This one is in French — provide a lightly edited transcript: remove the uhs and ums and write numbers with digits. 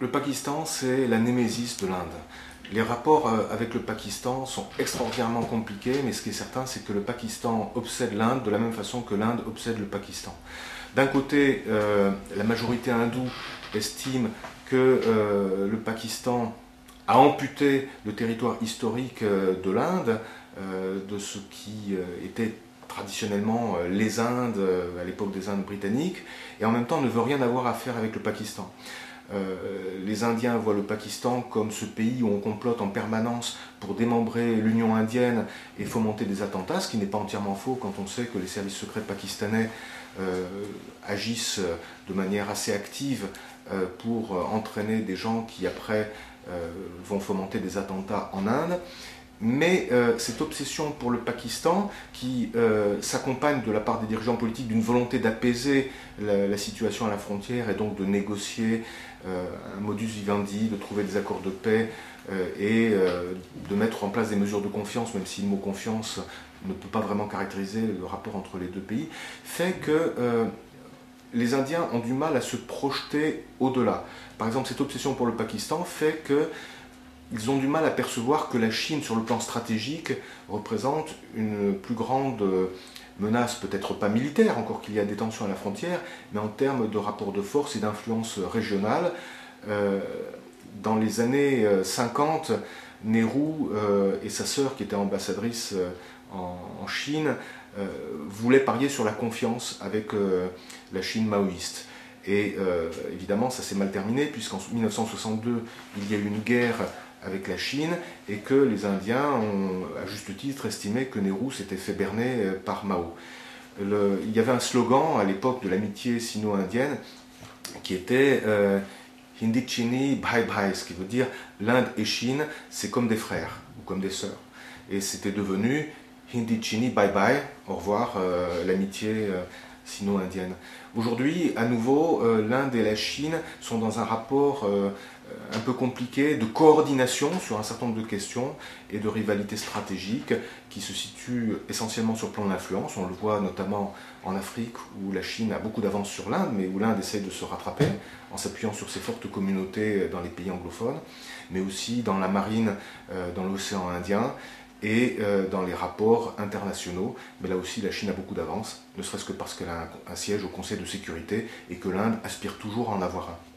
Le Pakistan, c'est la némésis de l'Inde. Les rapports avec le Pakistan sont extraordinairement compliqués, mais ce qui est certain, c'est que le Pakistan obsède l'Inde de la même façon que l'Inde obsède le Pakistan. D'un côté, la majorité hindoue estime que le Pakistan a amputé le territoire historique de l'Inde, de ce qui était traditionnellement les Indes, à l'époque des Indes britanniques, et en même temps ne veut rien avoir à faire avec le Pakistan. Les Indiens voient le Pakistan comme ce pays où on complote en permanence pour démembrer l'Union indienne et fomenter des attentats, ce qui n'est pas entièrement faux quand on sait que les services secrets pakistanais agissent de manière assez active pour entraîner des gens qui après vont fomenter des attentats en Inde. Mais cette obsession pour le Pakistan, qui s'accompagne de la part des dirigeants politiques d'une volonté d'apaiser la situation à la frontière et donc de négocier un modus vivendi, de trouver des accords de paix et de mettre en place des mesures de confiance, même si le mot confiance ne peut pas vraiment caractériser le rapport entre les deux pays, fait que les Indiens ont du mal à se projeter au-delà. Par exemple, cette obsession pour le Pakistan fait que ils ont du mal à percevoir que la Chine, sur le plan stratégique, représente une plus grande menace, peut-être pas militaire, encore qu'il y a des tensions à la frontière, mais en termes de rapport de force et d'influence régionale. Dans les années 50, Nehru et sa sœur, qui était ambassadrice en Chine, voulaient parier sur la confiance avec la Chine maoïste. Et évidemment, ça s'est mal terminé, puisqu'en 1962, il y a eu une guerre avec la Chine et que les Indiens ont, à juste titre, estimé que Nehru s'était fait berner par Mao. Il y avait un slogan à l'époque de l'amitié sino-indienne qui était Hindi Chini Bhai Bhai, ce qui veut dire l'Inde et Chine, c'est comme des frères ou comme des sœurs. Et c'était devenu Hindi Chini Bye Bye, au revoir, l'amitié sino-indienne. Aujourd'hui, à nouveau, l'Inde et la Chine sont dans un rapport un peu compliqué de coordination sur un certain nombre de questions et de rivalité stratégique qui se situe essentiellement sur le plan de l'influence. On le voit notamment en Afrique où la Chine a beaucoup d'avance sur l'Inde, mais où l'Inde essaie de se rattraper en s'appuyant sur ses fortes communautés dans les pays anglophones, mais aussi dans la marine, dans l'océan Indien et dans les rapports internationaux. Mais là aussi, la Chine a beaucoup d'avance, ne serait-ce que parce qu'elle a un siège au Conseil de sécurité et que l'Inde aspire toujours à en avoir un.